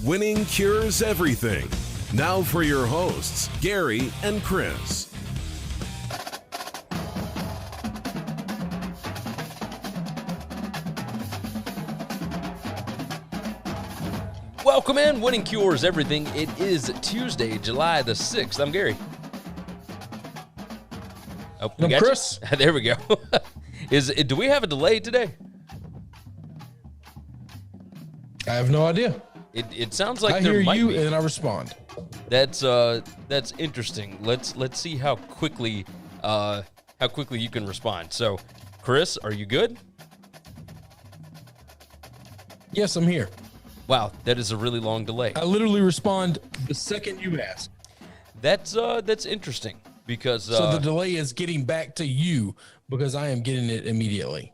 Winning cures everything. Now for your hosts, Gary and Chris. Welcome in, Winning Cures Everything. It is Tuesday, July the 6th. I'm Gary. Oh, I'm Chris. There we go. Do we have a delay today? I have no idea. It sounds like I there hear might you be. and I respond. That's interesting. Let's see how quickly you can respond. So, Chris, are you good? Yes, I'm here. Wow, that is a really long delay. I literally respond the second you ask. That's interesting because so the delay is getting back to you because I am getting it immediately.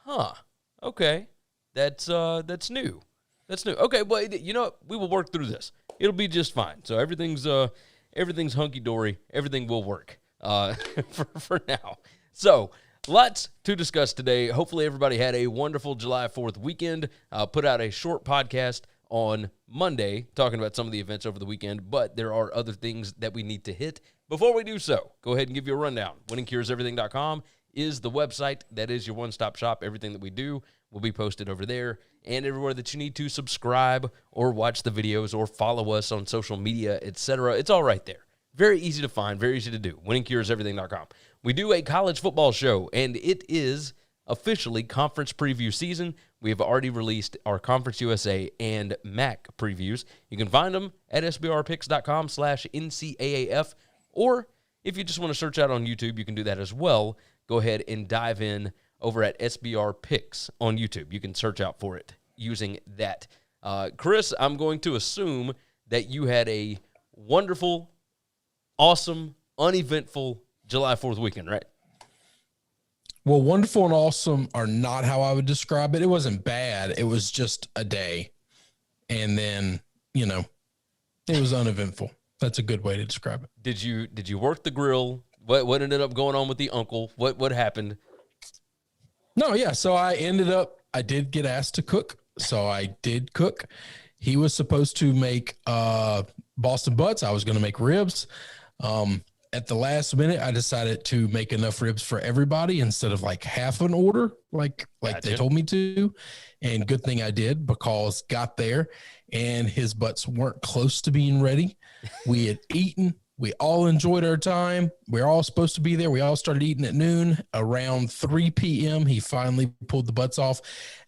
Huh. Okay. That's new. That's new. Okay, well, you know what? We will work through this. It'll be just fine. So everything's hunky dory. Everything will work for now. So lots to discuss today. Hopefully everybody had a wonderful July 4th weekend. Put out a short podcast on Monday talking about some of the events over the weekend, but there are other things that we need to hit. Before we do so, go ahead and give you a rundown. WinningCuresEverything.com is the website. That is your one-stop shop. Everything that we do will be posted over there and everywhere that you need to subscribe or watch the videos or follow us on social media, etc. It's all right there. Very easy to find, very easy to do. WinningCuresEverything.com. We do a college football show, and it is officially conference preview season. We have already released our Conference USA and MAC previews. You can find them at sbrpicks.com/NCAAF, or if you just want to search out on YouTube, you can do that as well. Go ahead and dive in over at SBR Picks on YouTube. You can search out for it using that. Chris, I'm going to assume that you had a wonderful, awesome, uneventful July 4th weekend, right? Well, wonderful and awesome are not how I would describe it. It wasn't bad. It was just a day. And then, it was uneventful. That's a good way to describe it. Did you work the grill? What ended up going on with the uncle? What happened? No, yeah. So I did get asked to cook. So I did cook. He was supposed to make Boston butts. I was going to make ribs. At the last minute, I decided to make enough ribs for everybody instead of like half an order, like Gotcha. they told me to. And good thing I did, because got there and his butts weren't close to being ready. We had eaten. We all enjoyed our time. We were all supposed to be there. We all started eating at noon. Around 3 p.m., he finally pulled the butts off.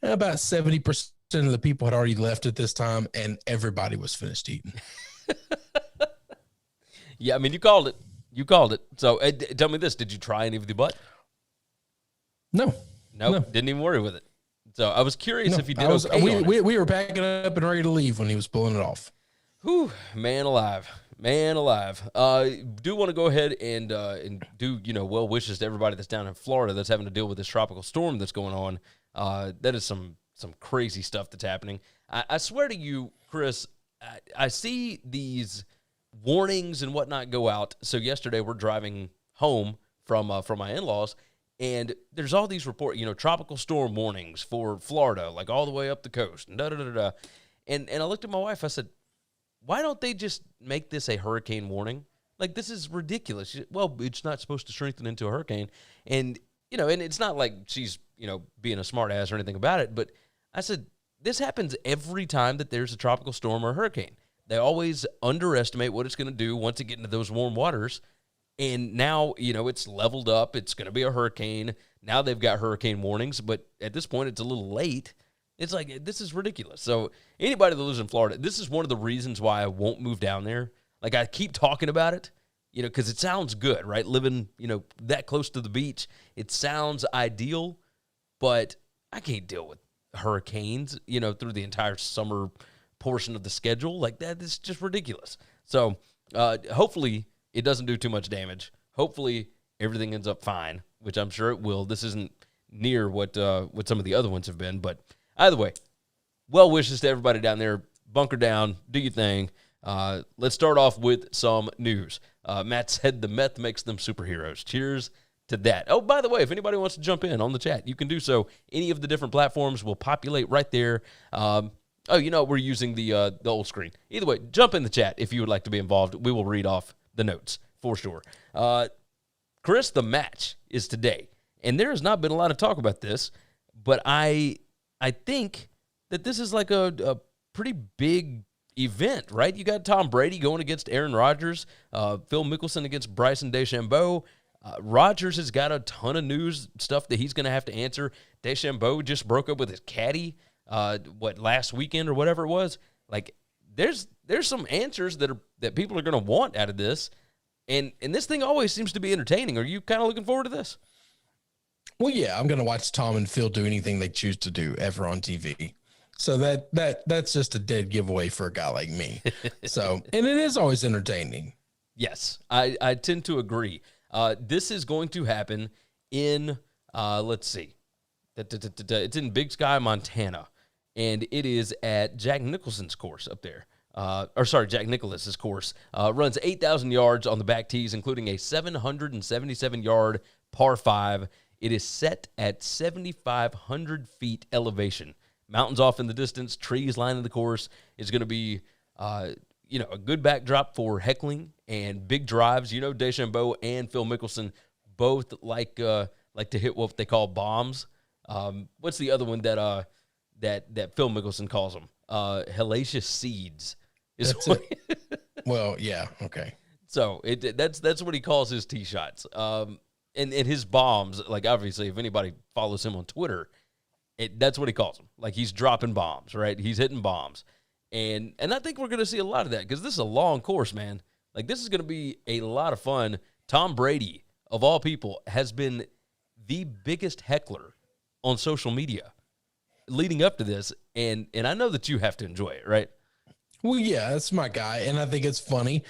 And about 70% of the people had already left at this time, and everybody was finished eating. Yeah, I mean, you called it. You called it. So tell me this. Did you try any of the butt? No. Nope, didn't even worry with it. So I was curious if you did okay on we it. were packing up and ready to leave when he was pulling it off. Whew, man alive. Do want to go ahead and do, well wishes to everybody that's down in Florida that's having to deal with this tropical storm that's going on. That is some crazy stuff that's happening. I swear to you, Chris, I see these warnings and whatnot go out. So yesterday we're driving home from my in-laws, and there's all these tropical storm warnings for Florida, like all the way up the coast, and da-da-da-da. And I looked at my wife, I said, why don't they just make this a hurricane warning? Like, this is ridiculous. Well, it's not supposed to strengthen into a hurricane. And, and it's not like she's, being a smart ass or anything about it. But I said, this happens every time that there's a tropical storm or a hurricane. They always underestimate what it's going to do once it gets into those warm waters. And now, it's leveled up. It's going to be a hurricane. Now they've got hurricane warnings. But at this point, it's a little late. It's like, this is ridiculous. So anybody that lives in Florida, this is one of the reasons why I won't move down there. Like, I keep talking about it, because it sounds good, right? Living, that close to the beach, it sounds ideal, but I can't deal with hurricanes, through the entire summer portion of the schedule. Like, that is just ridiculous. So hopefully it doesn't do too much damage. Hopefully everything ends up fine, which I'm sure it will. This isn't near what some of the other ones have been, but either way, well wishes to everybody down there. Bunker down, do your thing. Let's start off with some news. Matt said the meth makes them superheroes. Cheers to that. Oh, by the way, if anybody wants to jump in on the chat, you can do so. Any of the different platforms will populate right there. Oh, we're using the old screen. Either way, jump in the chat if you would like to be involved. We will read off the notes for sure. Chris, the match is today, and there has not been a lot of talk about this, but I think that this is like a pretty big event, right? You got Tom Brady going against Aaron Rodgers, Phil Mickelson against Bryson DeChambeau. Rodgers has got a ton of news stuff that he's going to have to answer. DeChambeau just broke up with his caddy. Last weekend or whatever it was. Like, there's some answers that people are going to want out of this, and this thing always seems to be entertaining. Are you kind of looking forward to this? Well, yeah, I'm going to watch Tom and Phil do anything they choose to do ever on TV. So that's just a dead giveaway for a guy like me. So, and it is always entertaining. Yes, I tend to agree. This is going to happen in let's see, it's in Big Sky, Montana. And it is at Jack Nicholson's course up there. Jack Nicklaus's course. Runs 8,000 yards on the back tees, including a 777-yard par 5. It is set at 7,500 feet elevation. Mountains off in the distance, trees lining the course. It's going to be, a good backdrop for heckling and big drives. DeChambeau and Phil Mickelson both like to hit what they call bombs. What's the other one that Phil Mickelson calls them? Hellacious seeds. Well, yeah, okay. So that's what he calls his tee shots. And his bombs, like, obviously, if anybody follows him on Twitter, that's what he calls them. Like, he's dropping bombs, right? He's hitting bombs. And I think we're going to see a lot of that because this is a long course, man. Like, this is going to be a lot of fun. Tom Brady, of all people, has been the biggest heckler on social media leading up to this, and I know that you have to enjoy it, right? Well, yeah, that's my guy, and I think it's funny.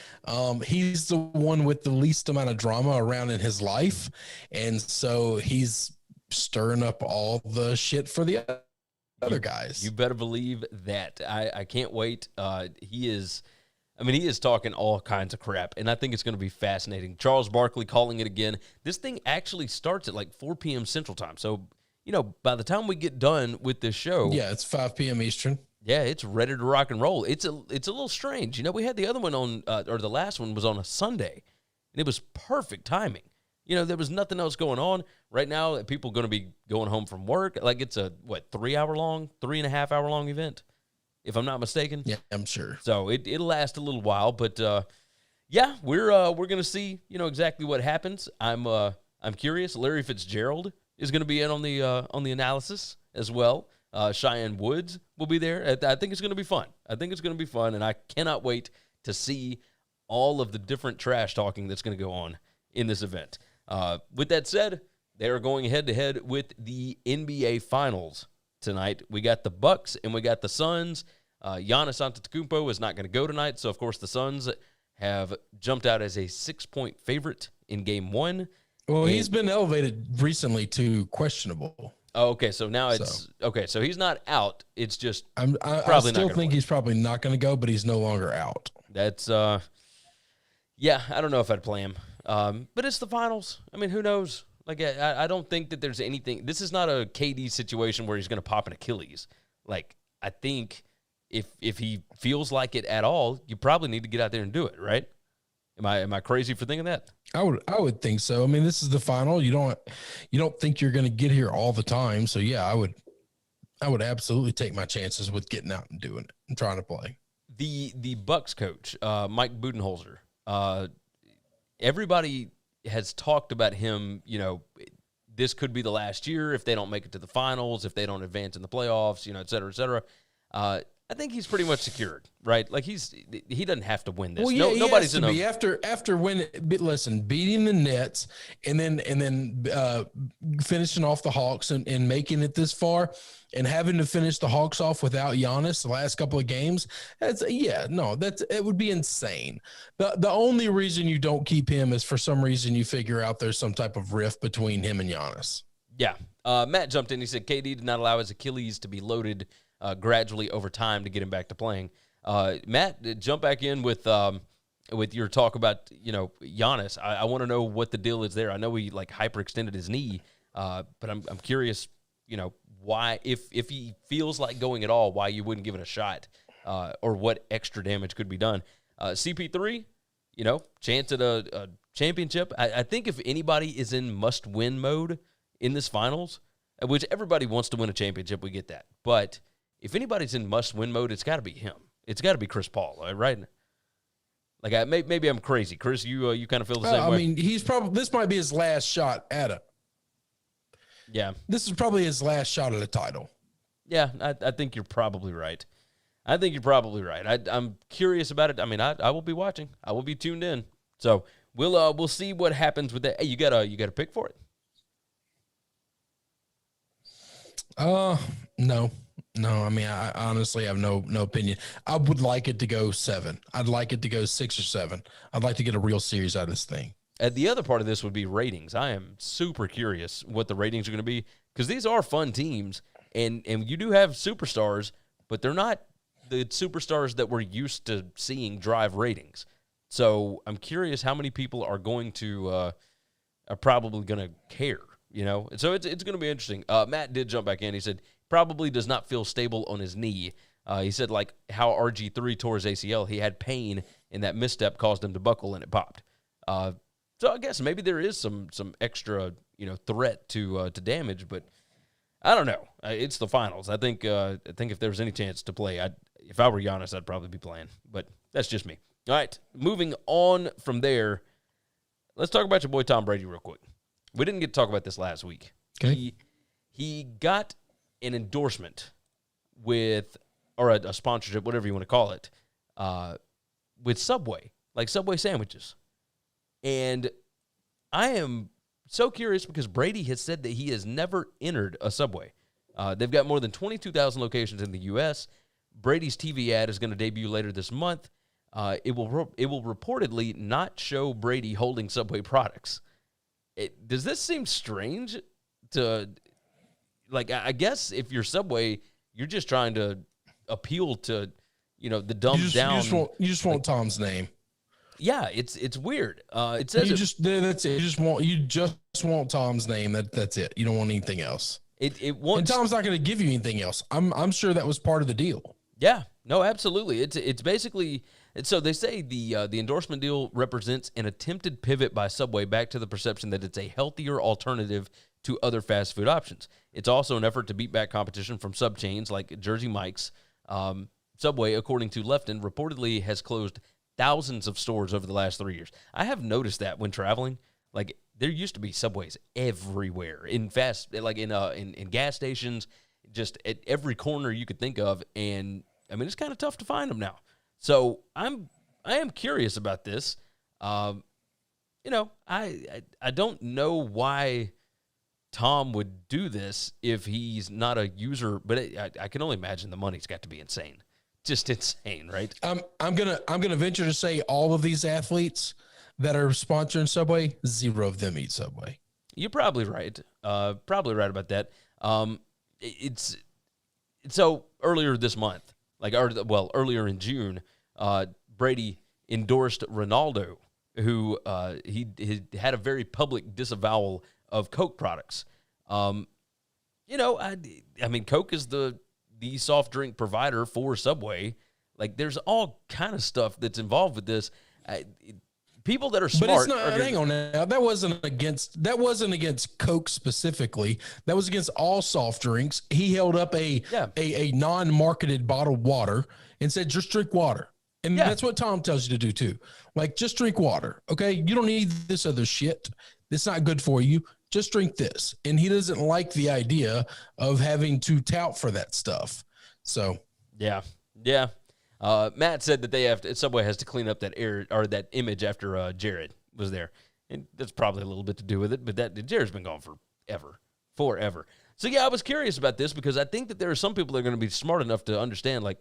He's the one with the least amount of drama around in his life, and so he's stirring up all the shit for the other guys. You better believe that. I can't wait. He is talking all kinds of crap, and I think it's going to be fascinating. Charles Barkley calling it again. This thing actually starts at like 4 p.m. Central Time, so by the time we get done with this show, yeah, it's 5 p.m. Eastern. Yeah, it's ready to rock and roll. It's a little strange. We had the other one on, or the last one was on a Sunday, and it was perfect timing. There was nothing else going on. Right now, people are going to be going home from work. Like, it's a, 3.5 hour long event, if I'm not mistaken. Yeah, I'm sure. So it'll last a little while, but yeah, we're going to see, exactly what happens. I'm curious. Larry Fitzgerald is going to be in on the analysis as well. Cheyenne Woods will be there. I think it's going to be fun. And I cannot wait to see all of the different trash talking that's going to go on in this event. With that said, they are going head-to-head with the NBA Finals tonight. We got the Bucks and we got the Suns. Giannis Antetokounmpo is not going to go tonight, so, of course, the Suns have jumped out as a 6-point favorite in Game 1. Well, he's been elevated recently to questionable. Oh, okay, so now it's okay. So he's not out. It's just I still think he's probably not going to go, but he's no longer out. That's yeah. I don't know if I'd play him, but it's the finals. I mean, who knows? Like, I don't think that there's anything. This is not a KD situation where he's going to pop an Achilles. Like, I think if he feels like it at all, you probably need to get out there and do it, right? Am I crazy for thinking that? I would think so. I mean, this is the final. You don't think you're going to get here all the time. So yeah, I would absolutely take my chances with getting out and doing it and trying to play. The Bucks coach, Mike Budenholzer, everybody has talked about him. This could be the last year if they don't make it to the finals, if they don't advance in the playoffs, et cetera, et cetera. I think he's pretty much secured, right? Like, he doesn't have to win this. Well, yeah, nobody's in be after winning. Beating the Nets and then finishing off the Hawks and making it this far, and having to finish the Hawks off without Giannis the last couple of games. It would be insane. The only reason you don't keep him is for some reason you figure out there's some type of rift between him and Giannis. Yeah. Matt jumped in. He said KD did not allow his Achilles to be loaded gradually over time to get him back to playing. Matt, jump back in with your talk about, Giannis. I want to know what the deal is there. I know he hyperextended his knee, but I'm curious, why, if he feels like going at all, why you wouldn't give it a shot, or what extra damage could be done. CP3, chance at a championship. I think if anybody is in must-win mode in this finals, which everybody wants to win a championship, we get that. But if anybody's in must-win mode, it's got to be him. It's got to be Chris Paul, right? Like, maybe I'm crazy. Chris, you kind of feel the same way? I mean, this might be his last shot at it. Yeah. This is probably his last shot at a title. Yeah, I think you're probably right. I'm curious about it. I mean, I will be watching. I will be tuned in. So we'll see what happens with that. Hey, you got a pick for it? No. I mean, I honestly have no opinion. I would like it to go 7. I'd like it to go 6 or 7. I'd like to get a real series out of this thing. The other part of this would be ratings. I am super curious what the ratings are going to be, because these are fun teams, and you do have superstars, but they're not the superstars that we're used to seeing drive ratings. So I'm curious how many people are going to are probably going to care. So it's going to be interesting. Matt did jump back in. He said probably does not feel stable on his knee. He said, like how RG3 tore his ACL, he had pain, and that misstep caused him to buckle, and it popped. So I guess maybe there is some extra threat to damage, but I don't know. It's the finals. I think if there was any chance to play, if I were Giannis, I'd probably be playing. But that's just me. All right, moving on from there, let's talk about your boy Tom Brady real quick. We didn't get to talk about this last week. Okay. He got an endorsement with, or a sponsorship, whatever you want to call it, with Subway, like Subway sandwiches. And I am so curious because Brady has said that he has never entered a Subway. They've got more than 22,000 locations in the U.S. Brady's TV ad is going to debut later this month. It will reportedly not show Brady holding Subway products. Does this seem strange to, like, I guess if you're Subway, you're just trying to appeal to, the dumbed down. You just want Tom's name. Yeah, it's weird. It says that's it. You just want Tom's name. That's it. You don't want anything else. And Tom's not going to give you anything else. I'm sure that was part of the deal. Yeah, no, absolutely. It's basically, so they say the endorsement deal represents an attempted pivot by Subway back to the perception that it's a healthier alternative to other fast food options. It's also an effort to beat back competition from sub chains like Jersey Mike's. Subway, according to Lefton, reportedly has closed thousands of stores over the last 3 years. I have noticed that when traveling, like there used to be Subways everywhere in gas stations, just at every corner you could think of. And I mean, it's kind of tough to find them now. So I am curious about this. I don't know why Tom would do this if he's not a user, but I can only imagine the money's got to be insane. Just insane, right? I'm gonna venture to say all of these athletes that are sponsoring Subway, 0 of them eat Subway. You're probably right. Probably right about that. It's so earlier this month, earlier in June, Brady endorsed Ronaldo, who he had a very public disavowal of Coke products. I mean, Coke is the soft drink provider for Subway. Like, there's all kind of stuff that's involved with this. People that are smart. But it's not. Hang on now. That wasn't against Coke specifically. That was against all soft drinks. He held up a non-marketed bottled water and said, "Just drink water." And that's what Tom tells you to do too. Like, just drink water. Okay, you don't need this other shit. It's not good for you. Just drink this. And he doesn't like the idea of having to tout for that stuff. So yeah. Matt said that Subway has to clean up that image after Jared was there, and that's probably a little bit to do with it. But Jared's been gone forever. So yeah, I was curious about this because I think that there are some people that are going to be smart enough to understand, like,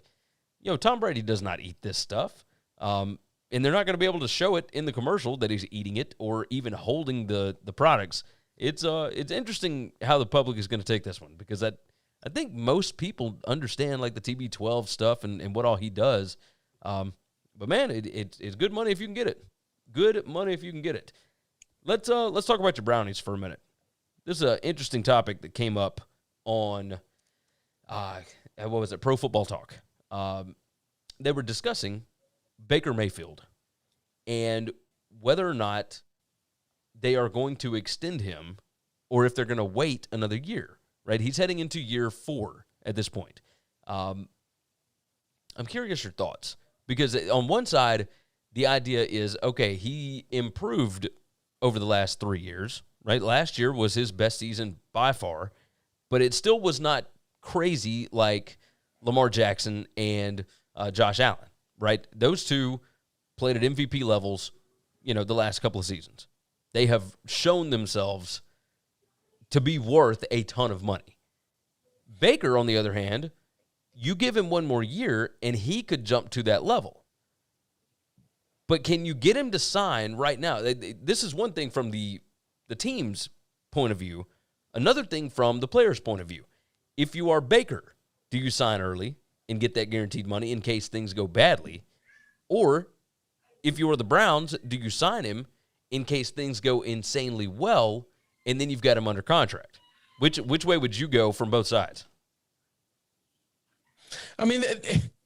Tom Brady does not eat this stuff, and they're not going to be able to show it in the commercial that he's eating it or even holding the products. It's interesting how the public is going to take this one, because I think most people understand, like, the TB12 stuff and what all he does. But man, it's good money if you can get it. Good money if you can get it. Let's talk about your brownies for a minute. This is an interesting topic that came up on what was it? Pro Football Talk. They were discussing Baker Mayfield and whether or not they are going to extend him or if they're going to wait another year, right? He's heading into year 4 at this point. I'm curious your thoughts because on one side, the idea is, okay, he improved over the last 3 years, right? Last year was his best season by far, but it still was not crazy like Lamar Jackson and Josh Allen, right? Those two played at MVP levels, the last couple of seasons. They have shown themselves to be worth a ton of money. Baker, on the other hand, you give him one more year, and he could jump to that level. But can you get him to sign right now? This is one thing from the team's point of view. Another thing from the player's point of view. If you are Baker, do you sign early and get that guaranteed money in case things go badly? Or if you are the Browns, do you sign him in case things go insanely well and then you've got him under contract? Which way would you go from both sides? I mean,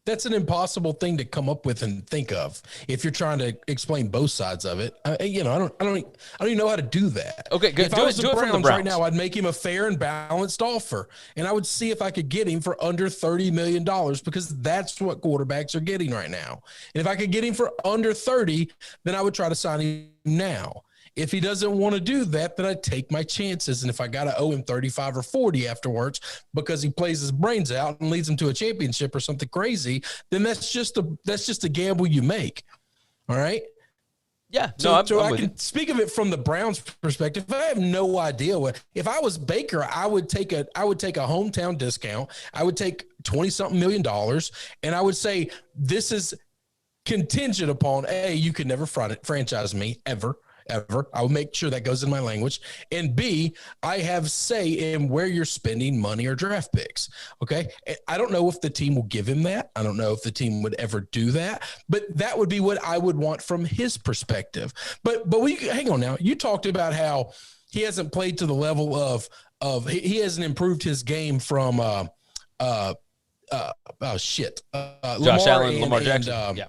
that's an impossible thing to come up with and think of if you're trying to explain both sides of it. I don't even know how to do that. Okay, good. If I was the Browns right now, I'd make him a fair and balanced offer, and I would see if I could get him for under $30 million because that's what quarterbacks are getting right now. And if I could get him for under 30, then I would try to sign him now. If he doesn't want to do that, then I take my chances. And if I got to owe him 35 or 40 afterwards because he plays his brains out and leads him to a championship or something crazy, then that's just a gamble you make. All right. Yeah. So I can speak of it from the Browns perspective. I have no idea if I was Baker, I would take a hometown discount. I would take $20-something million and I would say, this is contingent upon A, you could never franchise me ever. I will make sure that goes in my language. And B, I have say in where you're spending money or draft picks. Okay. I don't know if the team will give him that. I don't know if the team would ever do that, but that would be what I would want from his perspective. But hang on now. You talked about how he hasn't played to the level of he hasn't improved his game from Josh Allen, Lamar Jackson.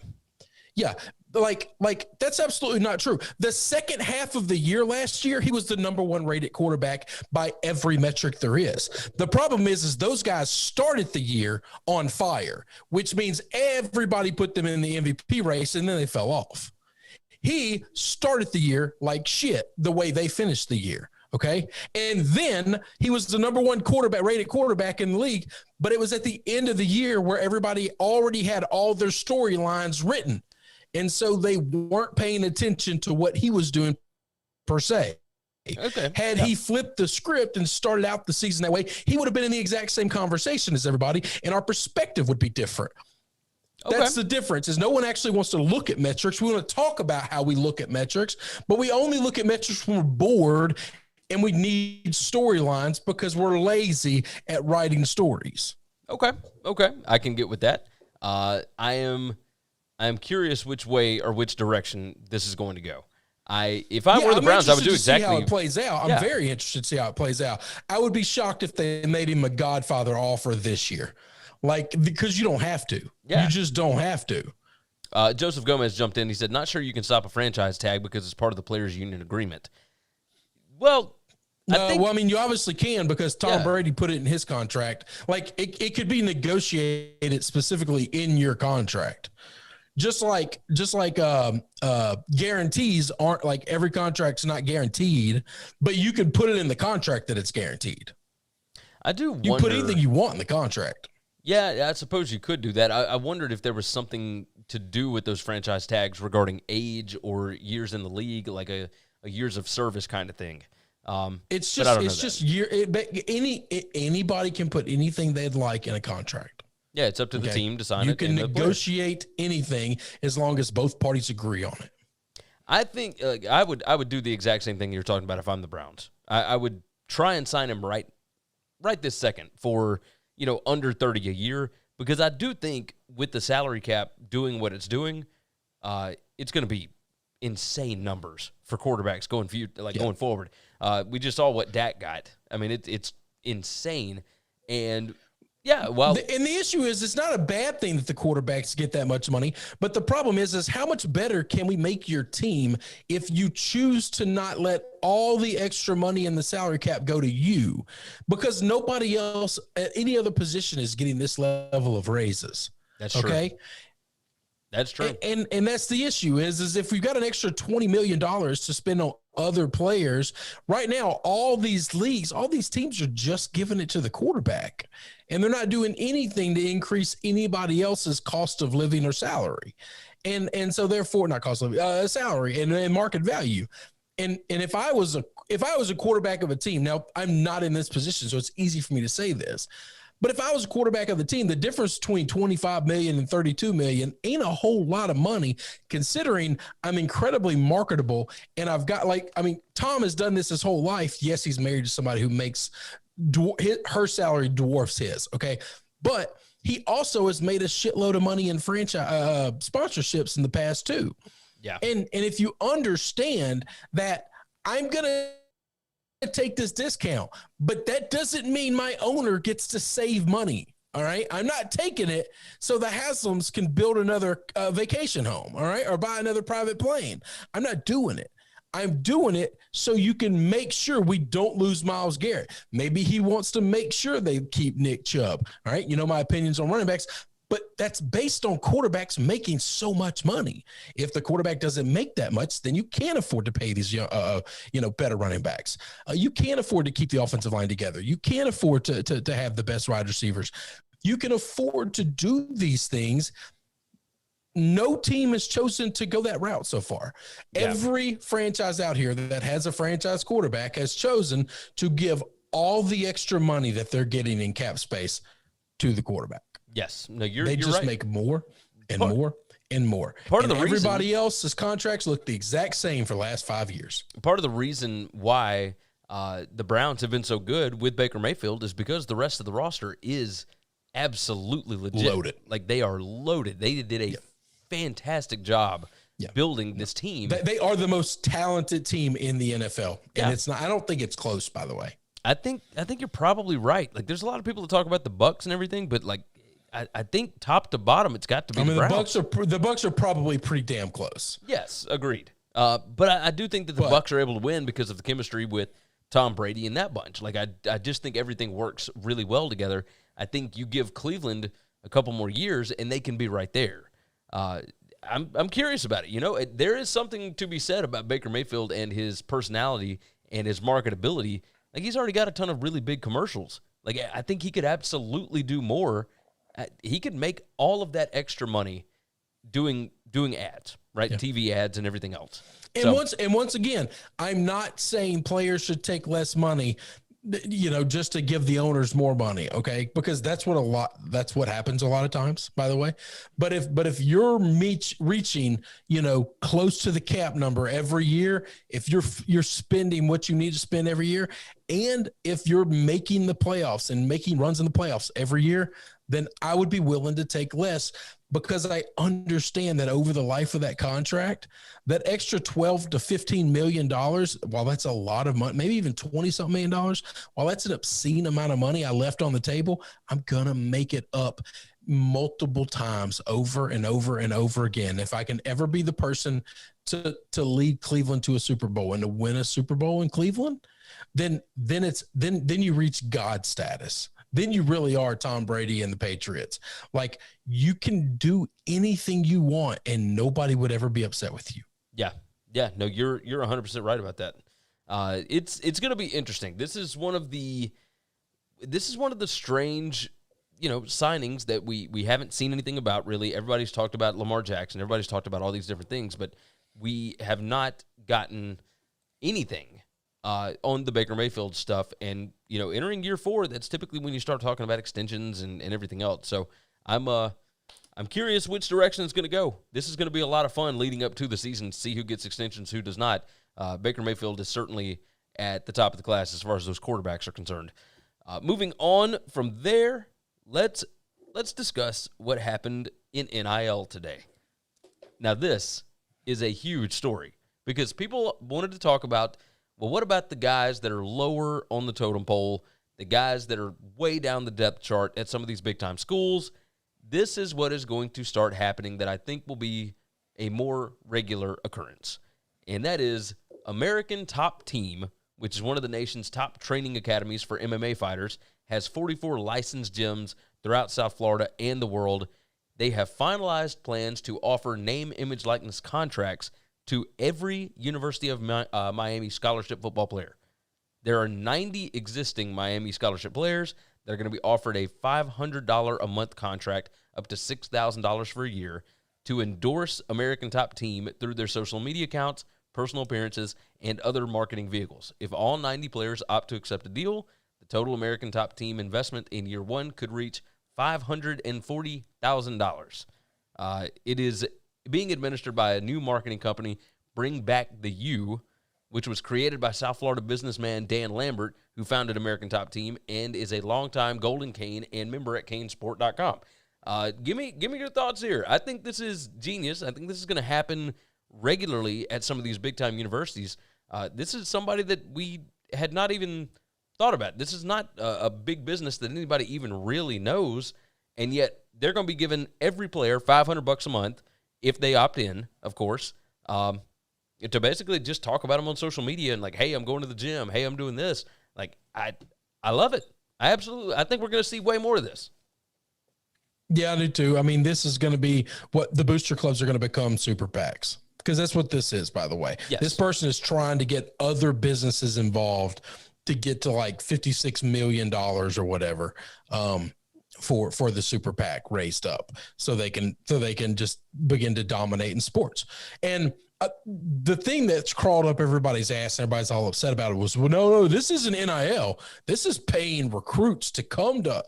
Yeah. Like that's absolutely not true. The second half of the year last year, he was the number 1 rated quarterback by every metric there is. The problem is those guys started the year on fire, which means everybody put them in the MVP race and then they fell off. He started the year like shit the way they finished the year. Okay. And then he was the number 1 rated quarterback in the league, but it was at the end of the year where everybody already had all their storylines written. And so they weren't paying attention to what he was doing per se. Okay. Had he flipped the script and started out the season that way, he would have been in the exact same conversation as everybody, and our perspective would be different. Okay. That's the difference, is no one actually wants to look at metrics. We want to talk about how we look at metrics, but we only look at metrics when we're bored and we need storylines because we're lazy at writing stories. Okay. I can get with that. I'm curious which way or which direction this is going to go. If I were the Browns, I would do exactly how it plays out. I'm very interested to see how it plays out. I would be shocked if they made him a Godfather offer this year, because you don't have to. Yeah. You just don't have to. Joseph Gomez jumped in. He said, "Not sure you can stop a franchise tag because it's part of the players' union agreement." Well, I mean, you obviously can because Tom Brady put it in his contract. Like it could be negotiated specifically in your contract. Just like guarantees aren't, like, every contract's not guaranteed, but you can put it in the contract that it's guaranteed. You put anything you want in the contract. Yeah, I suppose you could do that. I wondered if there was something to do with those franchise tags regarding age or years in the league, like a years of service kind of thing. Anybody can put anything they'd like in a contract. Yeah, it's up to the team to sign it. You can negotiate anything as long as both parties agree on it. I think I would do the exact same thing you're talking about if I'm the Browns. I would try and sign him right this second for, under 30 a year, because I do think with the salary cap doing what it's doing, it's going to be insane numbers for quarterbacks going forward. We just saw what Dak got. I mean, it's insane. And Yeah, well, And the issue is, it's not a bad thing that the quarterbacks get that much money, but the problem is how much better can we make your team if you choose to not let all the extra money in the salary cap go to you, because nobody else at any other position is getting this level of raises. that's true. Okay. That's true. And that's the issue is if we've got an extra $20 million to spend on other players right now, all these leagues, all these teams are just giving it to the quarterback, and they're not doing anything to increase anybody else's cost of living or salary. And so therefore, not cost of living, salary and market value. And if I was a quarterback of a team, now I'm not in this position, so it's easy for me to say this. But if I was a quarterback of the team, the difference between 25 million and 32 million ain't a whole lot of money, considering I'm incredibly marketable. And I've got Tom has done this his whole life. Yes, he's married to somebody who makes her salary dwarfs his. Okay. But he also has made a shitload of money in franchise sponsorships in the past too. Yeah. And if you understand that I'm going to take this discount, but that doesn't mean my owner gets to save money. All right. I'm not taking it so the Haslams can build another vacation home. All right. Or buy another private plane. I'm not doing it. I'm doing it so you can make sure we don't lose Myles Garrett. Maybe he wants to make sure they keep Nick Chubb. All right. You know my opinions on running backs, but that's based on quarterbacks making so much money. If the quarterback doesn't make that much, then you can't afford to pay these, better running backs. You can't afford to keep the offensive line together. You can't afford to have the best wide receivers. You can afford to do these things. No team has chosen to go that route so far. Yeah. Every franchise out here that has a franchise quarterback has chosen to give all the extra money that they're getting in cap space to the quarterback. Yes. No, you're just right. make more and more and more. Part of the reason everybody else's contracts look the exact same for the last 5 years. Part of the reason why the Browns have been so good with Baker Mayfield is because the rest of the roster is absolutely legit. Loaded. Like, they are loaded. They did a fantastic job building this team. They are the most talented team in the NFL. And it's not, I don't think it's close, by the way. I think you're probably right. Like, there's a lot of people that talk about the Bucs and everything, but like, I think top to bottom, it's got to be the Browns. The Bucs are probably pretty damn close. Yes, agreed. But I do think that the Bucs are able to win because of the chemistry with Tom Brady and that bunch. Like, I just think everything works really well together. I think you give Cleveland a couple more years, and they can be right there. I'm curious about it. You know, there is something to be said about Baker Mayfield and his personality and his marketability. Like, he's already got a ton of really big commercials. Like, I think he could absolutely do more. He could make all of that extra money doing ads, right? Yeah. TV ads and everything else. And once again, I'm not saying players should take less money, just to give the owners more money, okay? Because that's what happens a lot of times, by the way. But if you're reaching, close to the cap number every year, if you're spending what you need to spend every year, and if you're making the playoffs and making runs in the playoffs every year, then I would be willing to take less, because I understand that over the life of that contract, that extra $12 to $15 million, while that's a lot of money, maybe even $20-something million, while that's an obscene amount of money I left on the table, I'm going to make it up multiple times over and over and over again. If I can ever be the person to lead Cleveland to a Super Bowl and to win a Super Bowl in Cleveland, then you reach God status. Then you really are Tom Brady and the Patriots. Like, you can do anything you want and nobody would ever be upset with you. Yeah. Yeah. No, you're 100% right about that. It's going to be interesting. This is one of the strange, signings that we haven't seen anything about, really. Everybody's talked about Lamar Jackson. Everybody's talked about all these different things, but we have not gotten anything on the Baker Mayfield stuff. And, entering year 4, that's typically when you start talking about extensions and everything else. So I'm curious which direction it's going to go. This is going to be a lot of fun leading up to the season to see who gets extensions, who does not. Baker Mayfield is certainly at the top of the class as far as those quarterbacks are concerned. Moving on from there, let's discuss what happened in NIL today. Now, this is a huge story because people wanted to talk about, well, what about the guys that are lower on the totem pole? the guys that are way down the depth chart at some of these big-time schools. This is what is going to start happening that I think will be a more regular occurrence. And that is American Top Team, which is one of the nation's top training academies for MMA fighters, has 44 licensed gyms throughout South Florida and the world. They have finalized plans to offer name, image, likeness contracts to every University of Miami scholarship football player. There are 90 existing Miami scholarship players that are going to be offered a $500 a month contract up to $6,000 for a year to endorse American Top Team through their social media accounts, personal appearances, and other marketing vehicles. If all 90 players opt to accept a deal, the total American Top Team investment in year one could reach $540,000. It is being administered by a new marketing company, Bring Back the U, which was created by South Florida businessman Dan Lambert, who founded American Top Team and is a longtime Golden Cane and member at canesport.com. Give me your thoughts here. I think this is genius. I think this is going to happen regularly at some of these big-time universities. This is somebody that we had not even thought about. This is not a big business that anybody even really knows, and yet they're going to be giving every player $500 a month if they opt in, of course, to basically just talk about them on social media and like, hey, I'm going to the gym. Hey, I'm doing this. Like, I love it. I think we're going to see way more of this. Yeah, I do too. I mean, this is going to be what the booster clubs are going to become, super PACs, because that's what this is, by the way. Yes. This person is trying to get other businesses involved to get to like $56 million or whatever for the super PAC raised up so they can just begin to dominate in sports. And the thing that's crawled up everybody's ass and everybody's all upset about it was, well, no, this isn't NIL. This is paying recruits to come to,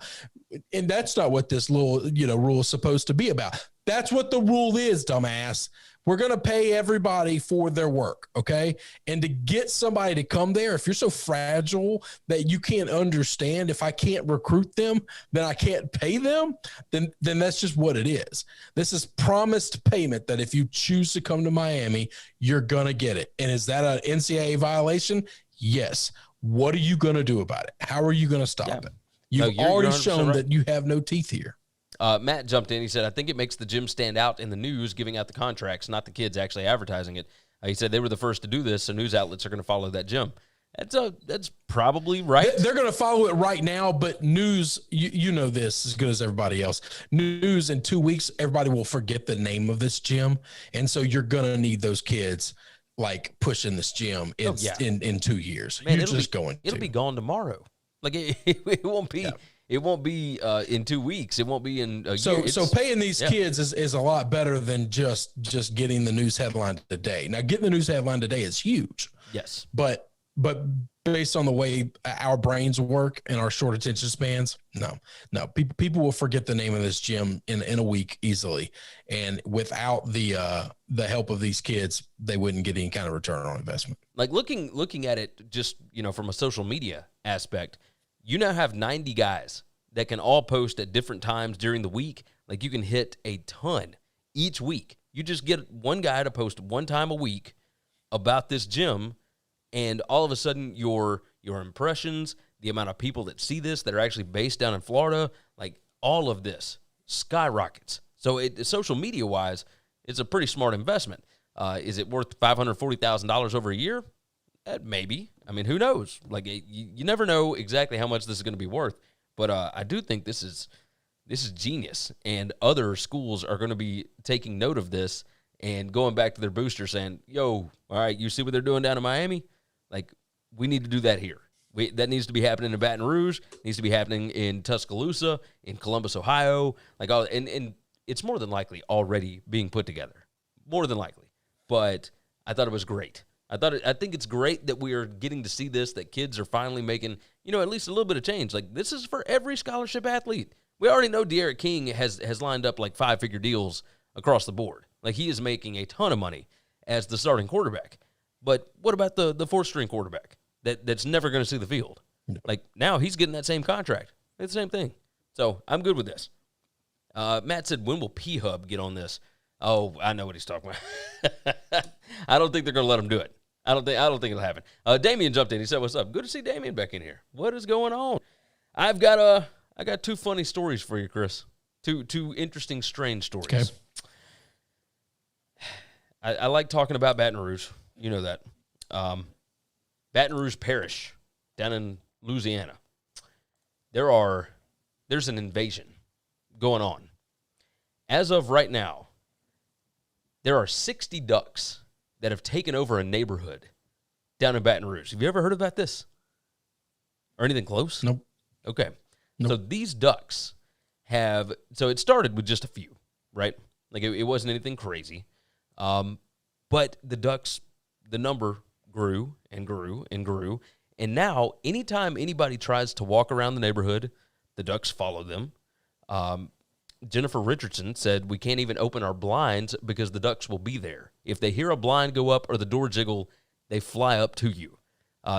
and that's not what this little, rule is supposed to be about. That's what the rule is, dumbass. We're going to pay everybody for their work, okay? And to get somebody to come there, if you're so fragile that you can't understand, if I can't recruit them, then I can't pay them, then that's just what it is. This is promised payment that if you choose to come to Miami, you're going to get it. And is that an NCAA violation? Yes. What are you going to do about it? How are you going to stop it? You've already shown that you have no teeth here. Matt jumped in. He said, I think it makes the gym stand out in the news, giving out the contracts, not the kids actually advertising it. He said they were the first to do this, so news outlets are going to follow that gym. That's probably right. They're going to follow it right now, but news, you know this as good as everybody else. News in 2 weeks, everybody will forget the name of this gym, and so you're going to need those kids like pushing this gym in 2 years. Man, it'll be gone tomorrow. Like it won't be. Yeah. It won't be in 2 weeks. It won't be in a year. So paying these kids is a lot better than just getting the news headline today. Now, getting the news headline today is huge. Yes. But based on the way our brains work and our short attention spans, no. People will forget the name of this gym in a week easily. And without the help of these kids, they wouldn't get any kind of return on investment. Like looking at it just, from a social media aspect, you now have 90 guys that can all post at different times during the week. Like, you can hit a ton each week. You just get one guy to post one time a week about this gym, and all of a sudden your impressions, the amount of people that see this that are actually based down in Florida, like, all of this skyrockets. So social media-wise, it's a pretty smart investment. Is it worth $540,000 over a year? Maybe. I mean, who knows? Like, you never know exactly how much this is going to be worth. But I do think this is genius, and other schools are going to be taking note of this and going back to their booster saying, "Yo, all right, you see what they're doing down in Miami? Like, we need to do that here. That needs to be happening in Baton Rouge. Needs to be happening in Tuscaloosa, in Columbus, Ohio. Like, and it's more than likely already being put together, more than likely. But I thought it was great. I think it's great that we are getting to see this, that kids are finally making, at least a little bit of change. Like, this is for every scholarship athlete. We already know De'Aaron King has lined up like 5-figure deals across the board. Like, he is making a ton of money as the starting quarterback. But what about the fourth-string quarterback that's never going to see the field? Like, now he's getting that same contract. It's the same thing. So I'm good with this. Matt said, when will P-Hub get on this? Oh, I know what he's talking about. I don't think they're going to let him do it. I don't think it'll happen. Damien jumped in. He said, "What's up? Good to see Damien back in here. What is going on?" I got two funny stories for you, Chris. Two interesting, strange stories. Okay. I like talking about Baton Rouge. You know that. Baton Rouge Parish down in Louisiana. There's an invasion going on. As of right now, there are 60 ducks that have taken over a neighborhood down in Baton Rouge. Have you ever heard about this? Or anything close? Nope. Okay. Nope. So these ducks so it started with just a few, right? Like it wasn't anything crazy. But the number grew and grew and grew. And now anytime anybody tries to walk around the neighborhood, the ducks follow them. Jennifer Richardson said, we can't even open our blinds because the ducks will be there. If they hear a blind go up or the door jiggle, they fly up to you.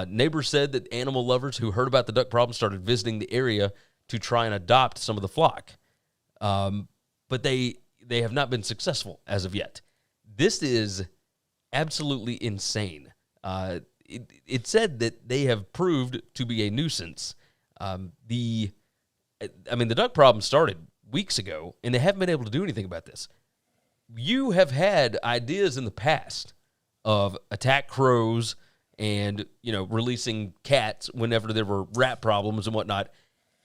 Neighbors said that animal lovers who heard about the duck problem started visiting the area to try and adopt some of the flock. But they have not been successful as of yet. This is absolutely insane. It said that they have proved to be a nuisance. The duck problem started weeks ago, and they haven't been able to do anything about this. You have had ideas in the past of attack crows and, releasing cats whenever there were rat problems and whatnot.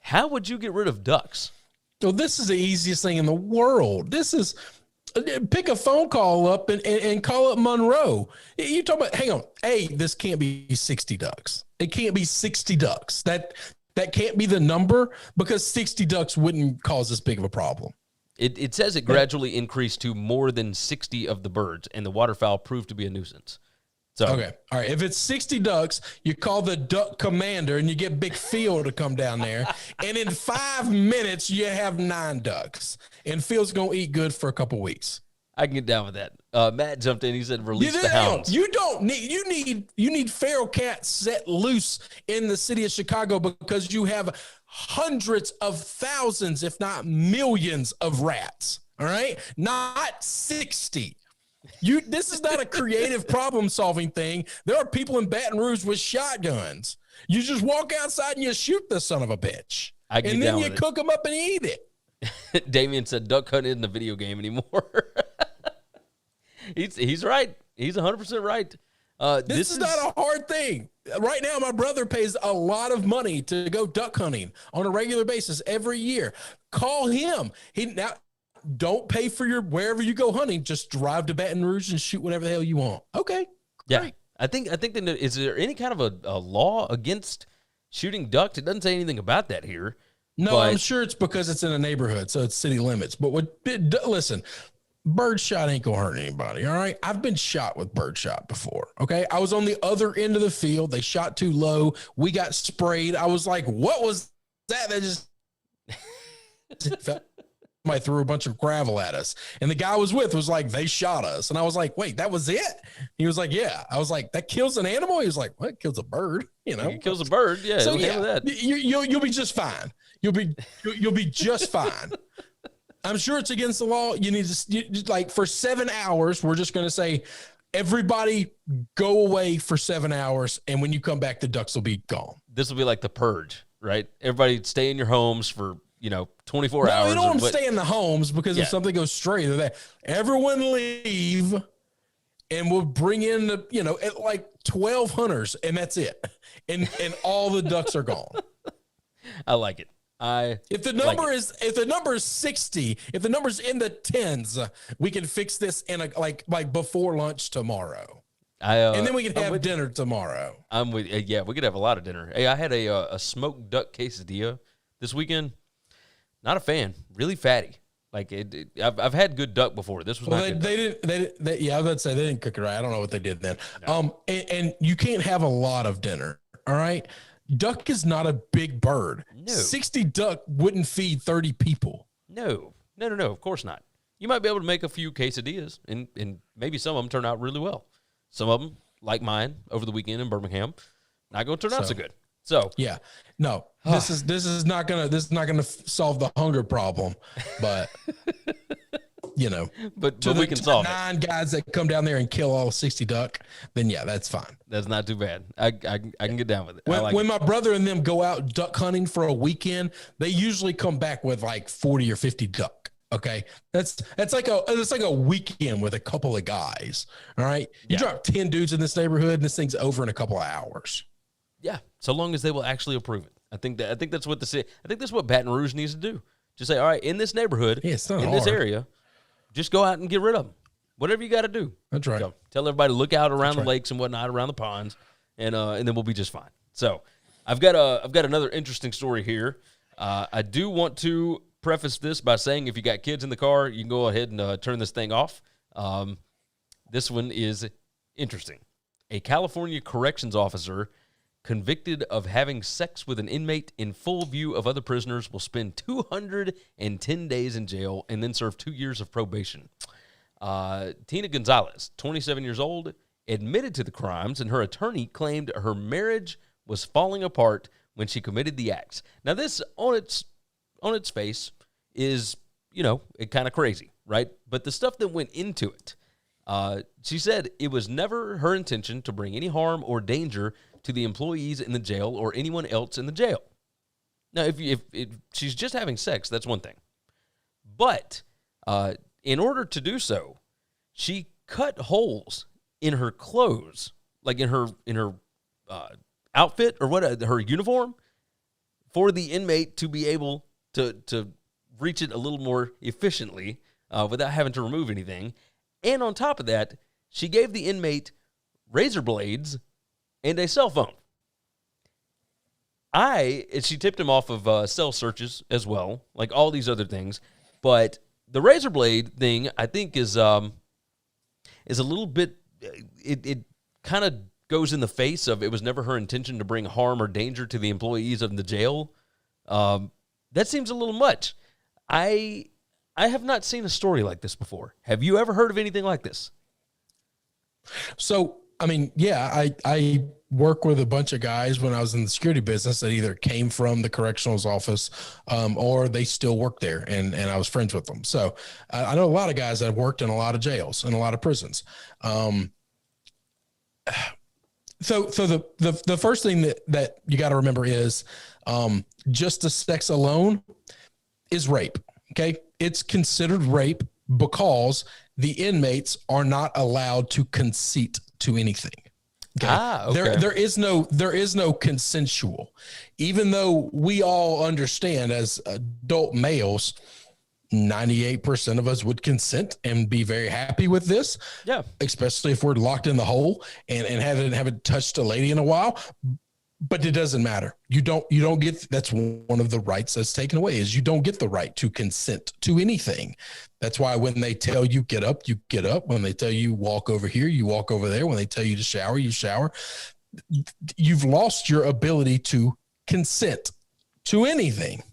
How would you get rid of ducks? So this is the easiest thing in the world. This is pick a phone call up and call up Monroe. You talk about, hang on. This can't be 60 ducks. It can't be 60 ducks. That can't be the number because 60 ducks wouldn't cause this big of a problem. It says it gradually increased to more than 60 of the birds, and the waterfowl proved to be a nuisance. So okay. All right. If it's 60 ducks, you call the duck commander and you get Big Phil to come down there. And in 5 minutes, you have 9 ducks. And Phil's going to eat good for a couple weeks. I can get down with that. Matt jumped in. He said, release the hounds. You need feral cats set loose in the city of Chicago because you have hundreds of thousands, if not millions of rats. All right. Not 60. This is not a creative problem-solving thing. There are people in Baton Rouge with shotguns. You just walk outside and you shoot the son of a bitch. And then you cook them up and eat it. Damien said duck hunt isn't a video game anymore. He's right. He's 100% right. This is not a hard thing. Right now, my brother pays a lot of money to go duck hunting on a regular basis every year. Call him. Don't pay for your wherever you go hunting. Just drive to Baton Rouge and shoot whatever the hell you want. Okay, great. Yeah, I think that is there any kind of a law against shooting ducks? It doesn't say anything about that here. No, I'm sure it's because it's in a neighborhood, so it's city limits. But listen, bird shot ain't gonna hurt anybody. All right, I've been shot with bird shot before. Okay, I was on the other end of the field. They shot too low. We got sprayed. I was like, "What was that?" That just somebody threw a bunch of gravel at us, and the guy I was with was like, "They shot us," and I was like, "Wait, that was it?" He was like, "Yeah." I was like, "That kills an animal?" He was like, "What? It kills a bird?" It kills a bird. Yeah. So yeah, you'll be just fine. You'll be just fine. I'm sure it's against the law. You need to for 7 hours. We're just going to say, everybody go away for 7 hours, and when you come back, the ducks will be gone. This will be like the purge, right? Everybody stay in your homes for 24 hours. No, we don't want to stay in the homes because if something goes stray, everyone leave, and we'll bring in at 12 hunters, and that's it, and all the ducks are gone. I like it. If the number is 60, if the number's in the tens, we can fix this in like before lunch tomorrow. And then we can have dinner tomorrow. I'm with we could have a lot of dinner. Hey, I had a smoked duck quesadilla this weekend. Not a fan. Really fatty. I've had good duck before. This was not good. I was about to say they didn't cook it right. I don't know what they did then. No. And you can't have a lot of dinner. All right. Duck is not a big bird. No. 60 duck wouldn't feed 30 people. No. Of course not. You might be able to make a few quesadillas, and maybe some of them turn out really well. Some of them, like mine over the weekend in Birmingham, not going to turn out so good. So yeah, no, this is not gonna solve the hunger problem, but but to we can solve 9 guys that come down there and kill all 60 duck, then yeah, that's fine. That's not too bad. I can get down with it. When my brother and them go out duck hunting for a weekend, they usually come back with like 40 or 50 duck. Okay. That's like a weekend with a couple of guys. All right. You drop 10 dudes in this neighborhood and this thing's over in a couple of hours. Yeah. So long as they will actually approve it. I think that's what Baton Rouge needs to do. Just say, all right, in this neighborhood, this area, just go out and get rid of them. Whatever you got to do. That's right. So tell everybody to look out around the lakes and whatnot, around the ponds, and then we'll be just fine. So I've got another interesting story here. I do want to preface this by saying if you got kids in the car, you can go ahead and turn this thing off. This one is interesting. A California corrections officer convicted of having sex with an inmate in full view of other prisoners will spend 210 days in jail and then serve 2 years of probation. Tina Gonzalez, 27 years old, admitted to the crimes, and her attorney claimed her marriage was falling apart when she committed the acts. Now, this on its face is, kind of crazy, right? But the stuff that went into it, she said it was never her intention to bring any harm or danger to the employees in the jail or anyone else in the jail. Now, if she's just having sex, that's one thing. But in order to do so, she cut holes in her clothes, like in her outfit or her uniform, for the inmate to be able to reach it a little more efficiently without having to remove anything. And on top of that, she gave the inmate razor blades and a cell phone. She tipped him off of cell searches as well, like all these other things. But the razor blade thing, I think, is a little bit. It kind of goes in the face of it was never her intention to bring harm or danger to the employees of the jail. That seems a little much. I have not seen a story like this before. Have you ever heard of anything like this? So, I mean, yeah, I work with a bunch of guys when I was in the security business that either came from the correctionals office or they still work there, and I was friends with them. So I know a lot of guys that have worked in a lot of jails and a lot of prisons. So the first thing that you got to remember is just the sex alone is rape. Okay. It's considered rape because the inmates are not allowed to consent to anything. Okay. Okay. There is no consensual, even though we all understand as adult males, 98% of us would consent and be very happy with this. Yeah. Especially if we're locked in the hole and haven't touched a lady in a while. But it doesn't matter. You don't get, that's one of the rights that's taken away, is you don't get the right to consent to anything. That's why when they tell you get up, you get up. When they tell you walk over here, you walk over there. When they tell you to shower, you shower. You've lost your ability to consent to anything.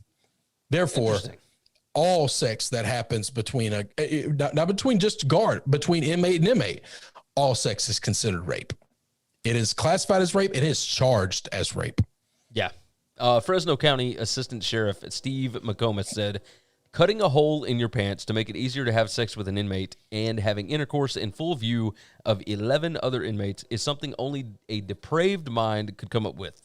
Therefore, all sex that happens between not between just guard, between inmate and inmate, all sex is considered rape. It is classified as rape. It is charged as rape. Yeah. Fresno County Assistant Sheriff Steve McComas said, cutting a hole in your pants to make it easier to have sex with an inmate and having intercourse in full view of 11 other inmates is something only a depraved mind could come up with.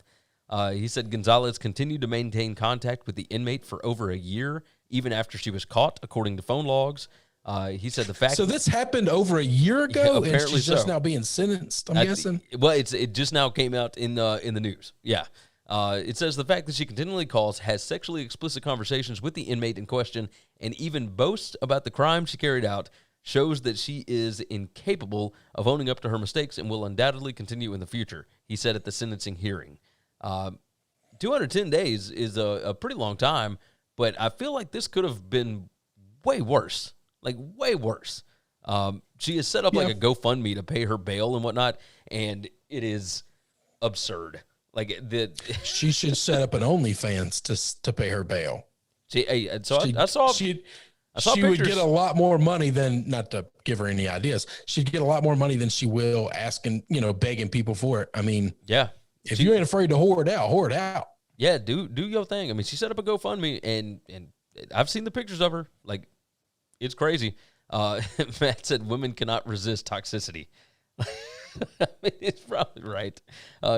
He said Gonzalez continued to maintain contact with the inmate for over a year, even after she was caught, according to phone logs. He said the fact. So this happened over a year ago, yeah, and she's just now being sentenced. I'm guessing. Well, it just now came out in the news. Yeah, it says the fact that she continually calls, has sexually explicit conversations with the inmate in question, and even boasts about the crime she carried out, shows that she is incapable of owning up to her mistakes and will undoubtedly continue in the future. He said at the sentencing hearing. 210 days is a pretty long time, but I feel like this could have been way worse. Like, way worse. She has set up like a GoFundMe to pay her bail and whatnot, and it is absurd. Like, she should set up an OnlyFans to pay her bail. I saw she pictures. Would get a lot more money than, not to give her any ideas, she'd get a lot more money than she will asking, begging people for it. I mean, yeah. If you ain't afraid to whore it out. Yeah, do your thing. I mean, she set up a GoFundMe, and I've seen the pictures of her. Like, it's crazy. Matt said women cannot resist toxicity. I mean, he's probably right.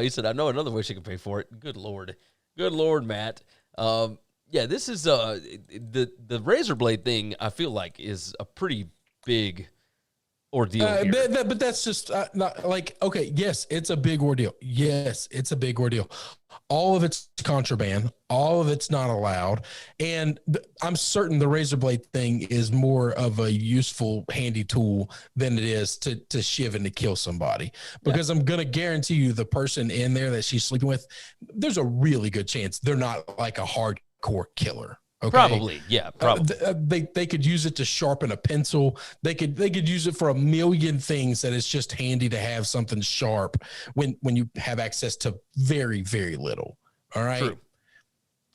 He said, I know another way she can pay for it. Good Lord. Good Lord, Matt. Yeah, this is the razor blade thing, I feel like, is a pretty big ordeal here. But that's just not like, okay, yes, it's a big ordeal. Yes, it's a big ordeal. All of it's contraband. All of it's not allowed. And I'm certain the razor blade thing is more of a useful, handy tool than it is to shiv and to kill somebody. Because I'm going to guarantee you the person in there that she's sleeping with, there's a really good chance they're not like a hardcore killer. Okay. Probably, yeah. Probably. They could use it to sharpen a pencil. They could use it for a million things that it's just handy to have something sharp when you have access to very, very little. All right.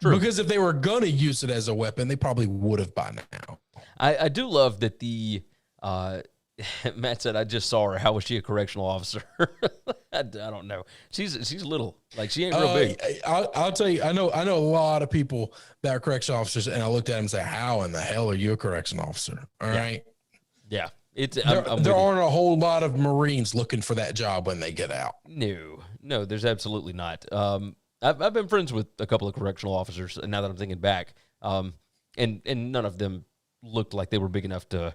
True. Because if they were gonna use it as a weapon, they probably would have by now. I do love that the Matt said, I just saw her. How was she a correctional officer? I don't know. She's little. Like, she ain't real big. I'll tell you, I know a lot of people that are correctional officers, and I looked at them and said, how in the hell are you a correctional officer? All right. Yeah. There aren't a whole lot of Marines looking for that job when they get out. No, there's absolutely not. I've been friends with a couple of correctional officers, and now that I'm thinking back, and none of them looked like they were big enough to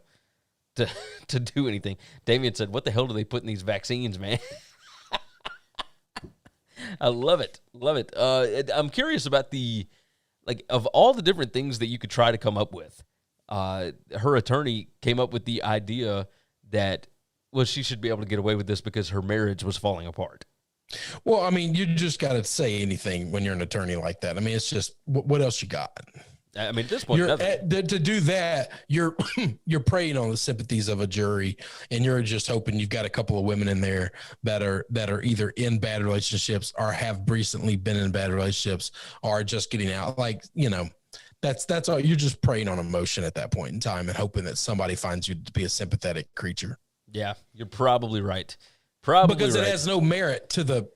do anything. Damien said, what the hell do they put in these vaccines, man? I love it. I'm curious about of all the different things that you could try to come up with. Her attorney came up with the idea that, well, she should be able to get away with this because her marriage was falling apart. Well, I mean, you just got to say anything when you're an attorney like that. I mean, it's just, what else you got? I mean, at this point, to do that, you're preying on the sympathies of a jury, and you're just hoping you've got a couple of women in there that are either in bad relationships or have recently been in bad relationships or just getting out. Like, that's all. You're just preying on emotion at that point in time and hoping that somebody finds you to be a sympathetic creature. Yeah, you're probably right. Because it has no merit to the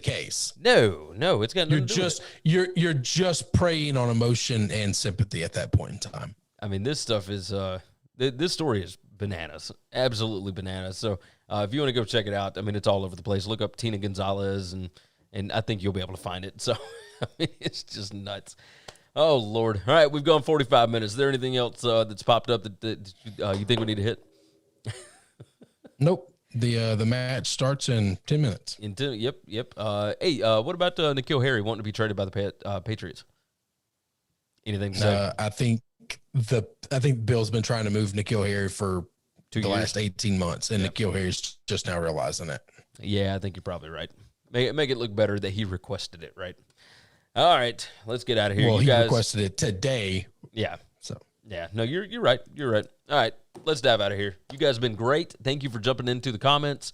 case. No, it's got nothing to do with it. You're just preying on emotion and sympathy at that point in time. I mean, this stuff is this story is bananas, absolutely bananas. So if you want to go check it out, I mean, it's all over the place. Look up Tina Gonzalez, and I think you'll be able to find it. So I mean, it's just nuts. Oh Lord! All right, we've gone 45 minutes. Is there anything else that's popped up that you think we need to hit? Nope. The match starts in 10 minutes. Yep. Hey, what about N'Keal Harry wanting to be traded by the Patriots? Anything to say? I think Bill's been trying to move N'Keal Harry for the last 18 months, and N'Keal Harry's just now realizing it. Yeah, I think you're probably right. Make it look better that he requested it, right? All right, let's get out of here. Well, he requested it today. Yeah. So. Yeah, no, you're right. You're right. All right, let's dive out of here. You guys have been great. Thank you for jumping into the comments.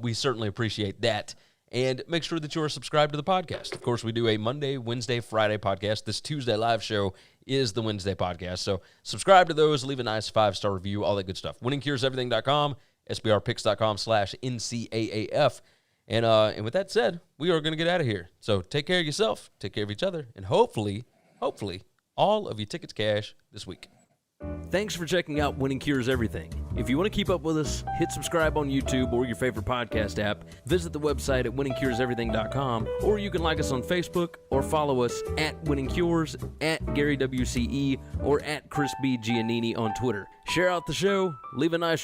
We certainly appreciate that. And make sure that you are subscribed to the podcast. Of course, we do a Monday, Wednesday, Friday podcast. This Tuesday live show is the Wednesday podcast. So subscribe to those. Leave a nice 5-star review, all that good stuff. WinningCuresEverything.com, SBRpicks.com/NCAAF. And with that said, we are going to get out of here. So take care of yourself, take care of each other, and hopefully, all of your tickets cash this week. Thanks for checking out Winning Cures Everything. If you want to keep up with us, hit subscribe on YouTube or your favorite podcast app. Visit the website at winningcureseverything.com, or you can like us on Facebook or follow us at Winning Cures, at Gary WCE, or at Chris B. Giannini on Twitter. Share out the show, leave a nice